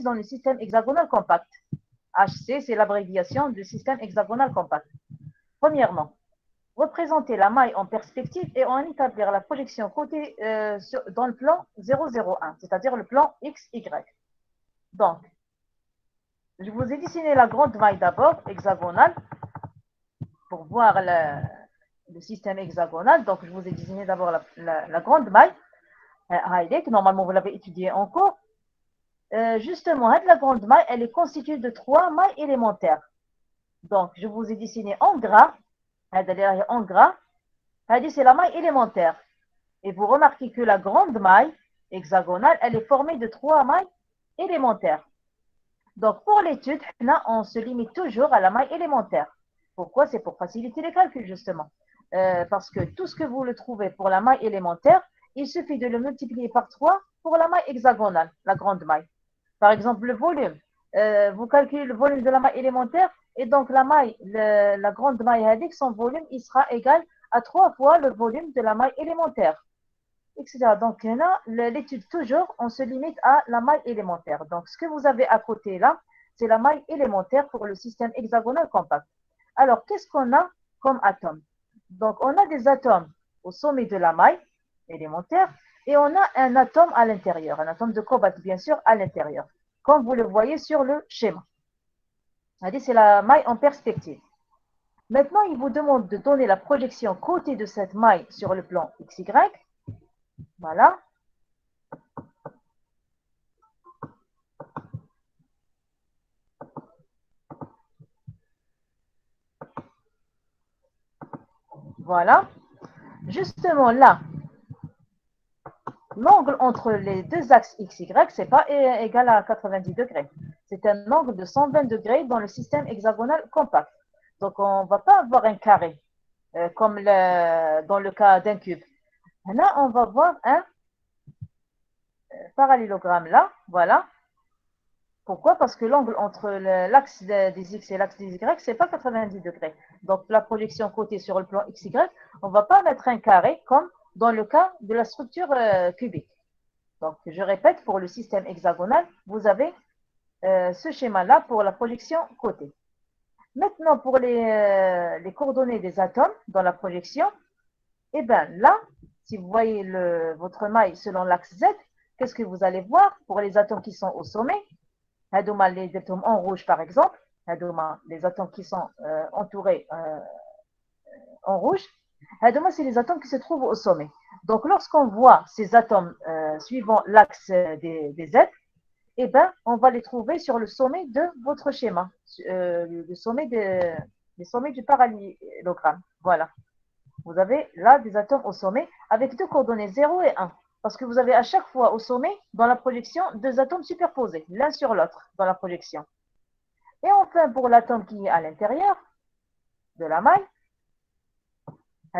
existe dans le système hexagonal compact. HC, c'est l'abréviation du système hexagonal compact. Premièrement, représenter la maille en perspective et en établir la projection côté dans le plan 001, c'est-à-dire le plan XY. Donc, je vous ai dessiné la grande maille d'abord, hexagonale, pour voir le système hexagonal. Donc, je vous ai dessiné d'abord la grande maille, normalement vous l'avez étudié en cours. Justement, la grande maille, elle est constituée de 3 mailles élémentaires. Donc, je vous ai dessiné en gras, en gras, c'est la maille élémentaire. Et vous remarquez que la grande maille hexagonale, elle est formée de 3 mailles élémentaires. Donc, pour l'étude, on se limite toujours à la maille élémentaire. Pourquoi? C'est pour faciliter les calculs, justement. Parce que tout ce que vous le trouvez pour la maille élémentaire, il suffit de le multiplier par 3 pour la maille hexagonale, la grande maille. Par exemple, le volume. Vous calculez le volume de la maille élémentaire et donc la grande maille avec son volume, il sera égal à 3 fois le volume de la maille élémentaire, etc. Donc, l'étude toujours, on se limite à la maille élémentaire. Donc, ce que vous avez à côté là, c'est la maille élémentaire pour le système hexagonal compact. Alors, qu'est-ce qu'on a comme atomes? Donc, on a des atomes au sommet de la maille élémentaire et on a un atome à l'intérieur, un atome de cobalt, bien sûr, à l'intérieur, comme vous le voyez sur le schéma. C'est la maille en perspective. Maintenant, il vous demande de donner la projection côté de cette maille sur le plan XY. Voilà. Voilà. Justement là, l'angle entre les deux axes XY, ce n'est pas égal à 90 degrés. C'est un angle de 120 degrés dans le système hexagonal compact. Donc, on ne va pas avoir un carré, comme dans le cas d'un cube. Là, on va voir un parallélogramme là, voilà. Pourquoi? Parce que l'angle entre l'axe des X et l'axe des Y, ce n'est pas 90 degrés. Donc, la projection côté sur le plan XY, on ne va pas mettre un carré comme dans le cas de la structure cubique. Donc, je répète, pour le système hexagonal, vous avez ce schéma-là pour la projection côté. Maintenant, pour les coordonnées des atomes dans la projection, eh bien là, si vous voyez votre maille selon l'axe Z, qu'est-ce que vous allez voir pour les atomes qui sont au sommet? Les atomes en rouge, par exemple, les atomes qui sont entourés en rouge, c'est les atomes qui se trouvent au sommet. Donc, lorsqu'on voit ces atomes suivant l'axe des Z, eh ben, on va les trouver sur le sommet de votre schéma, le sommet les sommets du parallélogramme. Voilà. Vous avez là des atomes au sommet avec deux coordonnées 0 et 1. Parce que vous avez à chaque fois au sommet, dans la projection, deux atomes superposés, l'un sur l'autre, dans la projection. Et enfin, pour l'atome qui est à l'intérieur de la maille,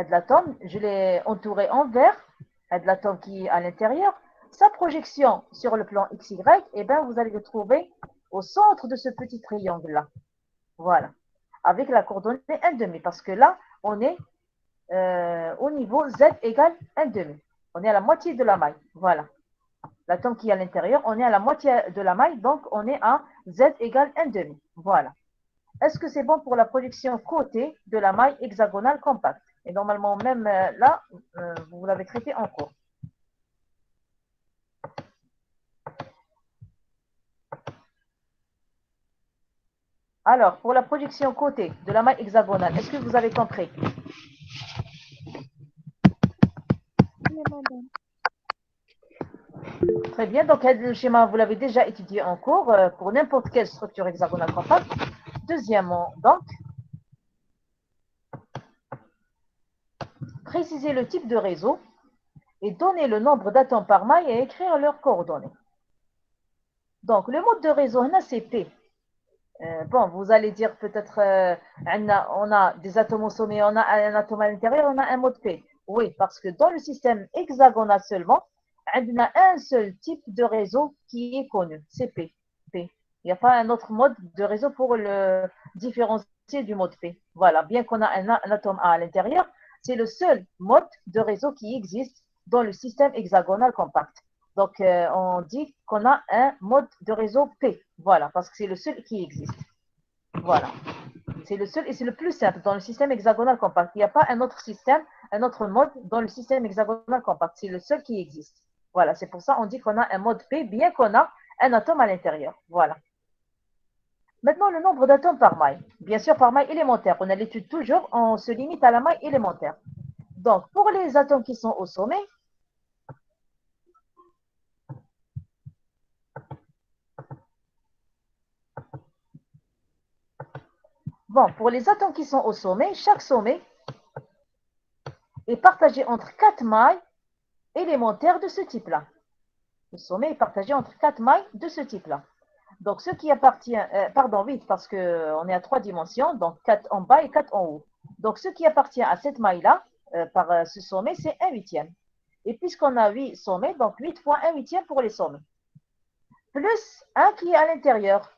l'atome, je l'ai entouré en vert, l'atome qui est à l'intérieur, sa projection sur le plan XY, eh bien, vous allez le trouver au centre de ce petit triangle-là. Voilà. Avec la coordonnée 1,5, parce que là, on est au niveau Z égale 1,5. On est à la moitié de la maille. Voilà. L'atome qui est à l'intérieur, on est à la moitié de la maille, donc on est à Z égale 1,5. Voilà. Est-ce que c'est bon pour la projection côté de la maille hexagonale compacte? Et normalement, même là, vous l'avez traité en cours. Alors, pour la projection côté de la maille hexagonale, est-ce que vous avez compris? Très bien, donc le schéma, vous l'avez déjà étudié en cours pour n'importe quelle structure hexagonale compacte. Deuxièmement, donc, préciser le type de réseau et donner le nombre d'atomes par maille et écrire leurs coordonnées. Donc, le mode de réseau, c'est P. Bon, vous allez dire peut-être, on a des atomes au sommet, on a un atome à l'intérieur, on a un mode P. Oui, parce que dans le système hexagonal seulement, on a un seul type de réseau qui est connu, c'est P. Il n'y a pas un autre mode de réseau pour le différencier du mode P. Voilà, bien qu'on a un atome A à l'intérieur, c'est le seul mode de réseau qui existe dans le système hexagonal compact. Donc, on dit qu'on a un mode de réseau P. Voilà, parce que c'est le seul qui existe. Voilà. C'est le seul et c'est le plus simple dans le système hexagonal compact. Il n'y a pas un autre système, un autre mode dans le système hexagonal compact. C'est le seul qui existe. Voilà, c'est pour ça qu'on dit qu'on a un mode P, bien qu'on a un atome à l'intérieur. Voilà. Maintenant, le nombre d'atomes par maille. Bien sûr, par maille élémentaire. On a l'étude toujours, on se limite à la maille élémentaire. Donc, pour les atomes qui sont au sommet, bon, pour les atomes qui sont au sommet, chaque sommet est partagé entre 4 mailles élémentaires de ce type-là. Le sommet est partagé entre 4 mailles de ce type-là. Donc, ce qui appartient, pardon, 8, parce qu'on est à 3 dimensions, donc 4 en bas et 4 en haut. Donc, ce qui appartient à cette maille-là, par ce sommet, c'est 1 huitième. Et puisqu'on a 8 sommets, donc 8 fois 1 huitième pour les sommets. Plus 1 qui est à l'intérieur.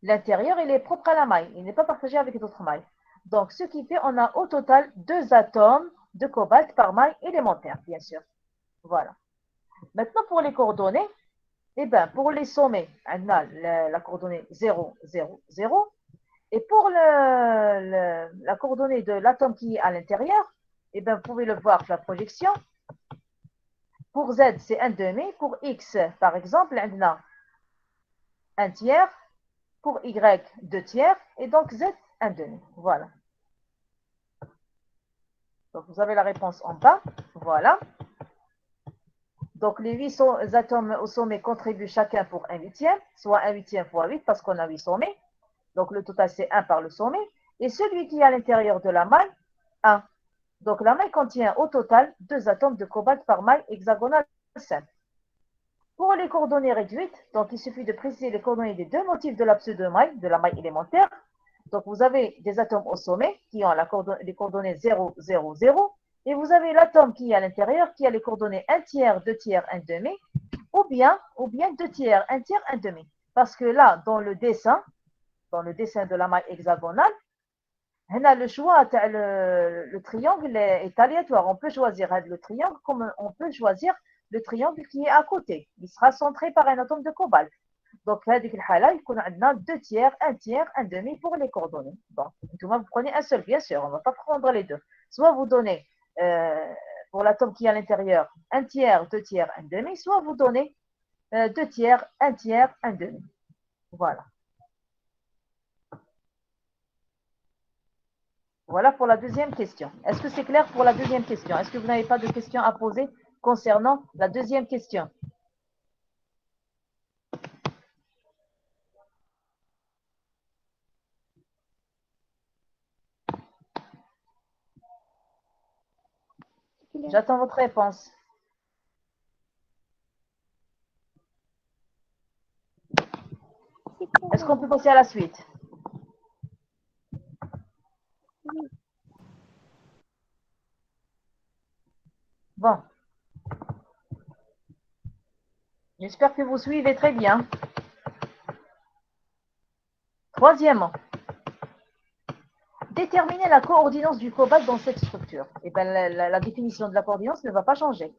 L'intérieur, il est propre à la maille. Il n'est pas partagé avec d'autres mailles. Donc, ce qui fait, on a au total 2 atomes de cobalt par maille élémentaire, bien sûr. Voilà. Maintenant, pour les coordonnées, eh bien, pour les sommets, on a la coordonnée 0, 0, 0. Et pour la coordonnée de l'atome qui est à l'intérieur, eh bien, vous pouvez le voir sur la projection. Pour Z, c'est 1 demi. Pour X, par exemple, on a 1 tiers. Pour Y, 2 tiers. Et donc Z, 1 demi. Voilà. Donc, vous avez la réponse en bas. Voilà. Donc, les 8 atomes au sommet contribuent chacun pour 1 huitième, soit 1 huitième fois 8 parce qu'on a 8 sommets. Donc, le total, c'est 1 par le sommet. Et celui qui est à l'intérieur de la maille, 1. Donc, la maille contient au total 2 atomes de cobalt par maille hexagonale simple. Pour les coordonnées réduites, donc il suffit de préciser les coordonnées des deux motifs de la pseudo-maille, de la maille élémentaire. Donc, vous avez des atomes au sommet qui ont les coordonnées 0, 0, 0. Et vous avez l'atome qui est à l'intérieur qui a les coordonnées 1 tiers, 2 tiers, 1 demi. Ou bien 2 tiers, 1 tiers, 1 demi. Parce que là, dans le dessin de la maille hexagonale, on a le choix, le triangle est aléatoire. On peut choisir le triangle comme on peut choisir le triangle qui est à côté. Il sera centré par un atome de cobalt. Donc, dans cette cas-là, il y a 2 tiers, 1 tiers, 1 demi pour les coordonnées. Bon, vous prenez un seul, bien sûr, on ne va pas prendre les deux. Soit vous donnez, pour l'atome qui est à l'intérieur, 1 tiers, 2 tiers, 1 demi, soit vous donnez 2 tiers, 1 tiers, 1 demi. Voilà. Voilà pour la deuxième question. Est-ce que c'est clair pour la deuxième question? Est-ce que vous n'avez pas de questions à poser concernant la deuxième question? J'attends votre réponse. Est-ce qu'on peut passer à la suite? Bon. J'espère que vous suivez très bien. Troisièmement, déterminer la coordination du cobalt dans cette structure. Et bien, la définition de la coordination ne va pas changer.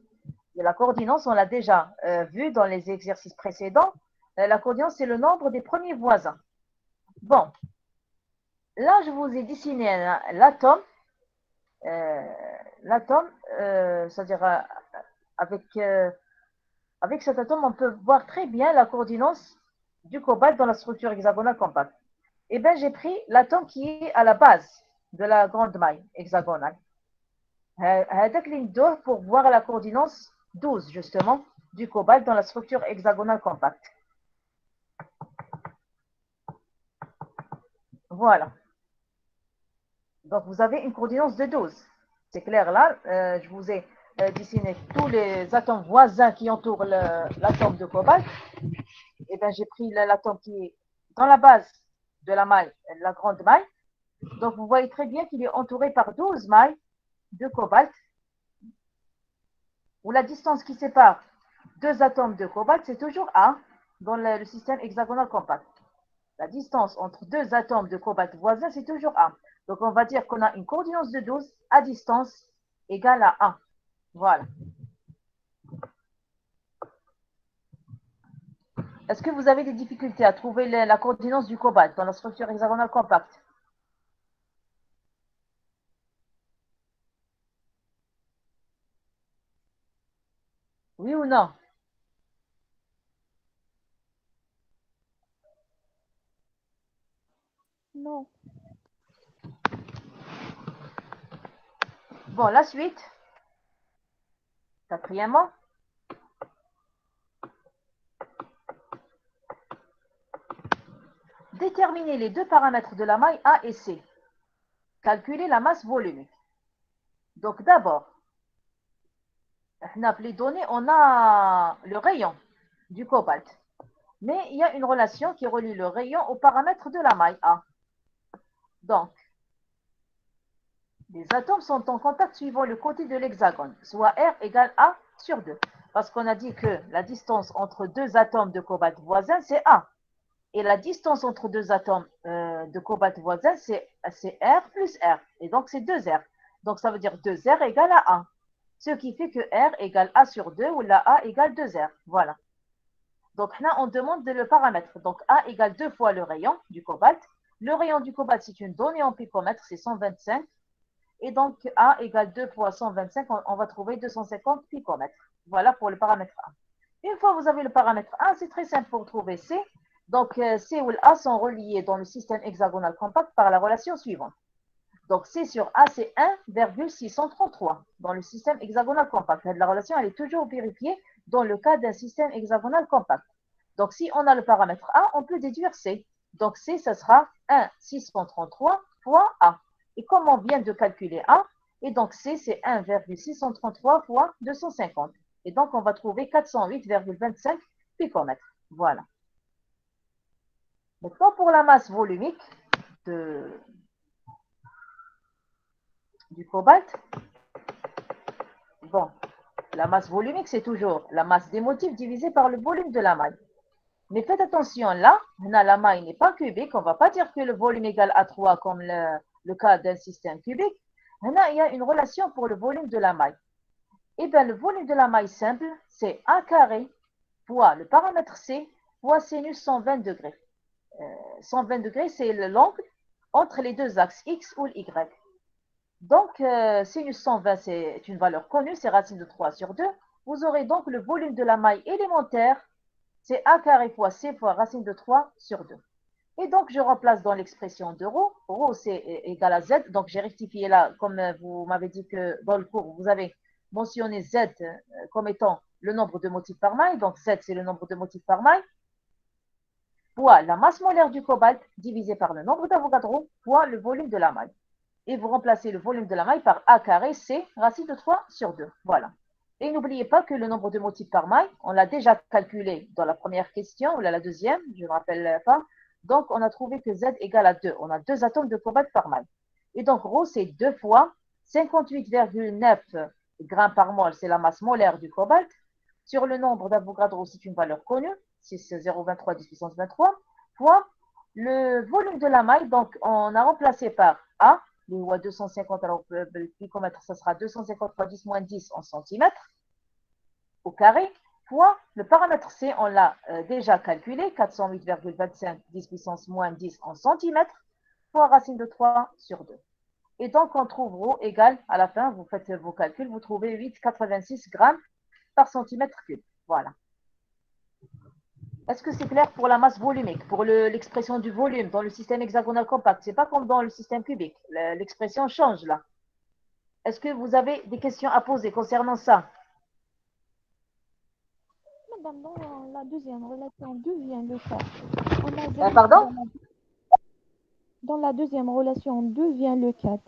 Et la coordination, on l'a déjà vu dans les exercices précédents. La coordination, c'est le nombre des premiers voisins. Bon, là, je vous ai dessiné l'atome. C'est-à-dire avec cet atome, on peut voir très bien la coordination du cobalt dans la structure hexagonale compacte. Eh bien, j'ai pris l'atome qui est à la base de la grande maille hexagonale. Avec ligne 2 pour voir la coordination 12, justement, du cobalt dans la structure hexagonale compacte. Voilà. Donc, vous avez une coordination de 12. C'est clair là. Je vous ai dessiné tous les atomes voisins qui entourent l'atome de cobalt. Et bien, j'ai pris l'atome qui est dans la base de la maille, la grande maille. Donc, vous voyez très bien qu'il est entouré par 12 mailles de cobalt, où la distance qui sépare deux atomes de cobalt, c'est toujours A dans le système hexagonal compact. La distance entre deux atomes de cobalt voisins, c'est toujours A. Donc, on va dire qu'on a une coordination de 12 à distance égale à 1. Voilà. Est-ce que vous avez des difficultés à trouver la coordination du cobalt dans la structure hexagonale compacte? Oui ou non? Non. Bon, la suite. Quatrièmement, déterminer les deux paramètres de la maille A et C. Calculer la masse volumique. Donc d'abord, les données, on a le rayon du cobalt. Mais il y a une relation qui relie le rayon au paramètre de la maille A. Donc, les atomes sont en contact suivant le côté de l'hexagone, soit R égale A sur 2. Parce qu'on a dit que la distance entre deux atomes de cobalt voisins, c'est A. Et la distance entre deux atomes de cobalt voisins, c'est R plus R. Et donc, c'est 2R. Donc, ça veut dire 2R égale à A. Ce qui fait que R égale A sur 2 ou la A égale 2R. Voilà. Donc là, on demande le paramètre. Donc A égale 2 fois le rayon du cobalt. Le rayon du cobalt, c'est une donnée en picomètre, c'est 125. Et donc A égale 2 fois 125, on va trouver 250 picomètres. Voilà pour le paramètre A. Une fois que vous avez le paramètre A, c'est très simple pour trouver C. Donc C ou A sont reliés dans le système hexagonal compact par la relation suivante. Donc C sur A, c'est 1,633 dans le système hexagonal compact. La relation, elle est toujours vérifiée dans le cas d'un système hexagonal compact. Donc si on a le paramètre A, on peut déduire C. Donc C, ça sera 1,633 fois A. Et comme on vient de calculer A, et donc C, c'est 1,633 fois 250. Et donc on va trouver 408,25 picomètres. Voilà. Maintenant pour la masse volumique du cobalt, bon, la masse volumique, c'est toujours la masse des motifs divisée par le volume de la maille. Mais faites attention, là, la maille n'est pas cubique. On ne va pas dire que le volume égale à 3 comme le cas d'un système cubique. Là, il y a une relation pour le volume de la maille. Eh bien, le volume de la maille simple, c'est A carré fois le paramètre C fois sinus 120 degrés. 120 degrés, c'est l'angle entre les deux axes X ou Y. Donc, sinus 120, c'est une valeur connue, c'est racine de 3 sur 2. Vous aurez donc le volume de la maille élémentaire, c'est A carré fois C fois racine de 3 sur 2. Et donc, je remplace dans l'expression de ρ. ρ, c'est égal à Z. Donc, j'ai rectifié là, comme vous m'avez dit que dans le cours, vous avez mentionné Z comme étant le nombre de motifs par maille. Donc, Z, c'est le nombre de motifs par maille. Fois la masse molaire du cobalt divisé par le nombre d'Avogadro fois le volume de la maille. Et vous remplacez le volume de la maille par A carré C racine de 3 sur 2. Voilà. Et n'oubliez pas que le nombre de motifs par maille, on l'a déjà calculé dans la première question ou la deuxième, je ne me rappelle pas. Donc, on a trouvé que Z égale à 2. On a 2 atomes de cobalt par maille. Et donc, ρ, c'est 2 fois 58,9 grammes par mol, c'est la masse molaire du cobalt. Sur le nombre d'Avogadro, c'est une valeur connue, c'est 0,23 10 puissance 23, fois le volume de la maille. Donc, on a remplacé par A, ou à 250, alors le picomètre, ça sera 250 fois 10 moins 10 en centimètres au carré, fois le paramètre C, on l'a déjà calculé, 408,25 10 puissance moins 10 en centimètres, fois racine de 3 sur 2. Et donc, on trouve ρ égale, à la fin, vous faites vos calculs, vous trouvez 8,86 grammes par centimètre cube. Voilà. Est-ce que c'est clair pour la masse volumique, pour l'expression du volume dans le système hexagonal compact? C'est pas comme dans le système cubique. L'expression change là. Est-ce que vous avez des questions à poser concernant ça? Madame, dans la deuxième relation 2 vient le 4. On a Z Pardon? dans la deuxième relation 2 vient le 4.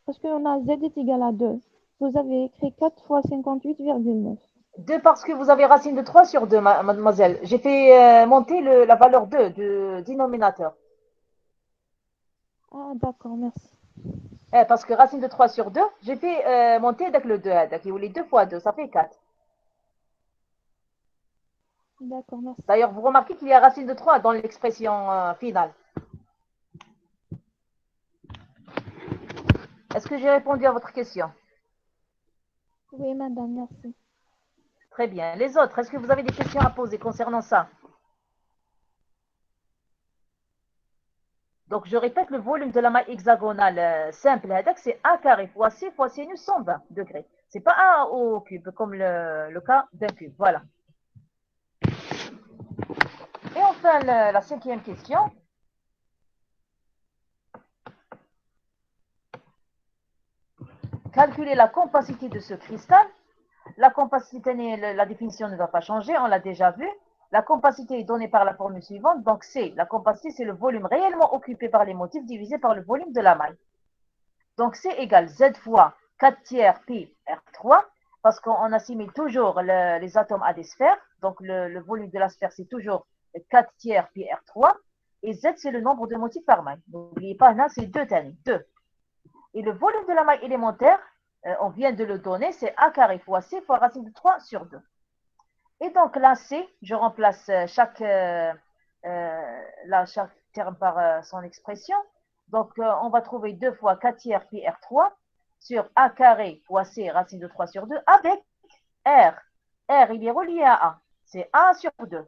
Parce qu'on a Z est égal à 2. Vous avez écrit 4 fois 58,9. 2 parce que vous avez racine de 3 sur 2, mademoiselle. J'ai fait monter la valeur 2 du dénominateur. Ah, d'accord, merci. Parce que racine de 3 sur 2, j'ai fait monter avec le 2. Donc, il voulait 2 fois 2, ça fait 4. D'accord, merci. D'ailleurs, vous remarquez qu'il y a racine de 3 dans l'expression finale. Est-ce que j'ai répondu à votre question? Oui, madame, merci. Très bien. Les autres, est-ce que vous avez des questions à poser concernant ça? Donc, je répète, le volume de la maille hexagonale simple, c'est A carré fois C fois sinus 120 degrés. Ce n'est pas A au cube, comme le cas d'un cube. Voilà. Et enfin, la cinquième question. Calculer la compacité de ce cristal. La compacité, la définition ne va pas changer, on l'a déjà vu. La compacité est donnée par la formule suivante. Donc, C, la compacité, c'est le volume réellement occupé par les motifs divisé par le volume de la maille. Donc, C égale Z fois 4 tiers pi R3, parce qu'on assimile toujours les atomes à des sphères. Donc, le volume de la sphère, c'est toujours 4 tiers pi R3. Et Z, c'est le nombre de motifs par maille. N'oubliez pas, là, c'est 2 tannes, 2. Et le volume de la maille élémentaire, on vient de le donner, c'est A carré fois C fois racine de 3 sur 2. Et donc là, C, je remplace chaque terme par son expression. Donc, on va trouver 2 fois 4 tiers pi R3 sur A carré fois C racine de 3 sur 2 avec R. R, il est relié à A. C'est A sur 2.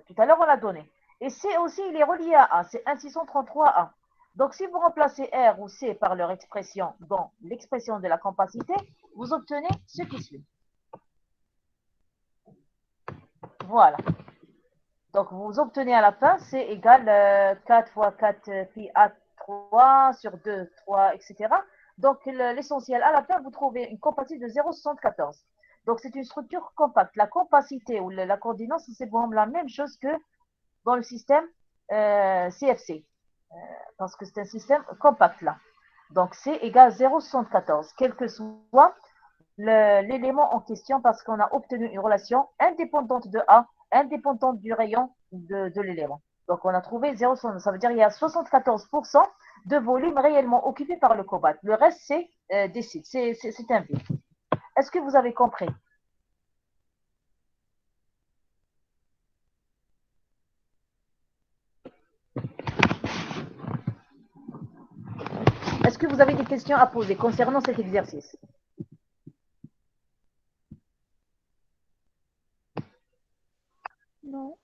Tout à l'heure, on l'a donné. Et C aussi, il est relié à A. C'est 1633A. Donc, si vous remplacez R ou C par leur expression dans l'expression de la compacité, vous obtenez ce qui suit. Voilà. Donc, vous obtenez à la fin, C égale 4 fois 4 pi A3 sur 2, 3, etc. Donc, l'essentiel, à la fin, vous trouvez une compacité de 0,74. Donc, c'est une structure compacte. La compacité ou la coordination, c'est vraiment la même chose que dans le système CFC. Parce que c'est un système compact là. Donc, C égale 0,74, quel que soit l'élément en question, parce qu'on a obtenu une relation indépendante de A, indépendante du rayon de l'élément. Donc, on a trouvé 0,74. Ça veut dire qu'il y a 74% de volume réellement occupé par le cobalt. Le reste, c'est des sites. C'est un vide. Est-ce que vous avez compris? Est-ce que vous avez des questions à poser concernant cet exercice? Non.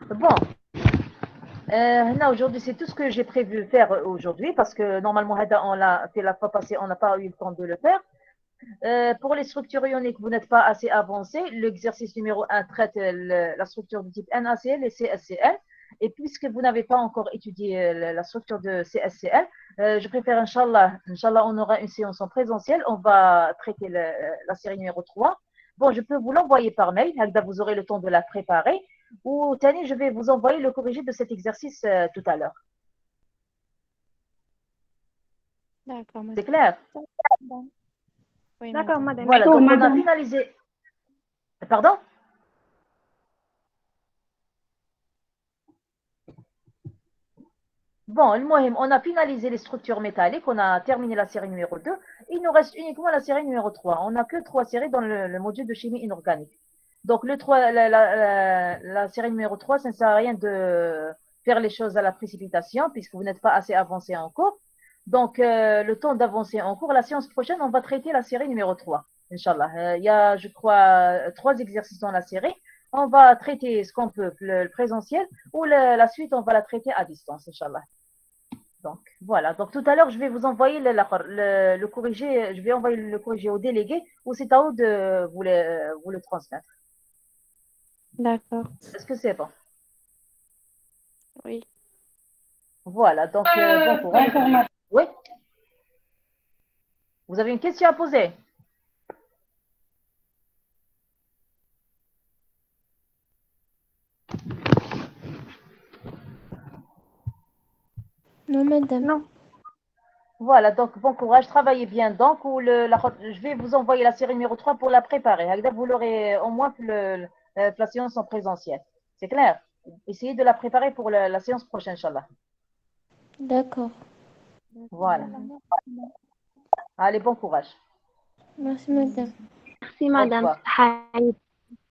Bon. Aujourd'hui, c'est tout ce que j'ai prévu faire aujourd'hui parce que normalement, on l'a fait la fois passée, on n'a pas eu le temps de le faire. Pour les structures ioniques, vous n'êtes pas assez avancé. L'exercice numéro 1 traite la structure du type NaCl et CSCl. Et puisque vous n'avez pas encore étudié la structure de CSCl, je préfère, Inch'Allah, on aura une séance en présentiel. On va traiter la série numéro 3. Bon, je peux vous l'envoyer par mail. Vous aurez le temps de la préparer. Ou Tani, je vais vous envoyer le corrigé de cet exercice tout à l'heure. D'accord, C'est madame. clair? Oui, D'accord, madame. madame. Voilà, D'accord, donc on a madame. finalisé. Pardon? Bon, on a finalisé les structures métalliques, on a terminé la série numéro 2. Il nous reste uniquement la série numéro 3. On n'a que 3 séries dans le module de chimie inorganique. Donc, la série numéro 3, ça ne sert à rien de faire les choses à la précipitation puisque vous n'êtes pas assez avancé en cours. Donc, le temps d'avancer en cours, la séance prochaine, on va traiter la série numéro 3, Inch'Allah. Il y a, je crois, 3 exercices dans la série. On va traiter ce qu'on peut, le présentiel, ou la suite, on va la traiter à distance, Inch'Allah. Donc, voilà. Donc, tout à l'heure, je vais vous envoyer le corrigé. Je vais envoyer le corrigé au délégué ou c'est à vous de vous le transmettre. D'accord. Est-ce que c'est bon? Oui. Voilà. Donc, bon courage. Oui? Vous avez une question à poser? Non, madame. Non. Voilà. Donc, bon courage. Travaillez bien. Donc, je vais vous envoyer la série numéro 3 pour la préparer. Vous l'aurez au moins la séance en présentiel. C'est clair? Essayez de la préparer pour la séance prochaine, Inch'Allah. D'accord. Voilà. Allez, bon courage. Merci, madame. Merci, Au madame. revoir. Hi.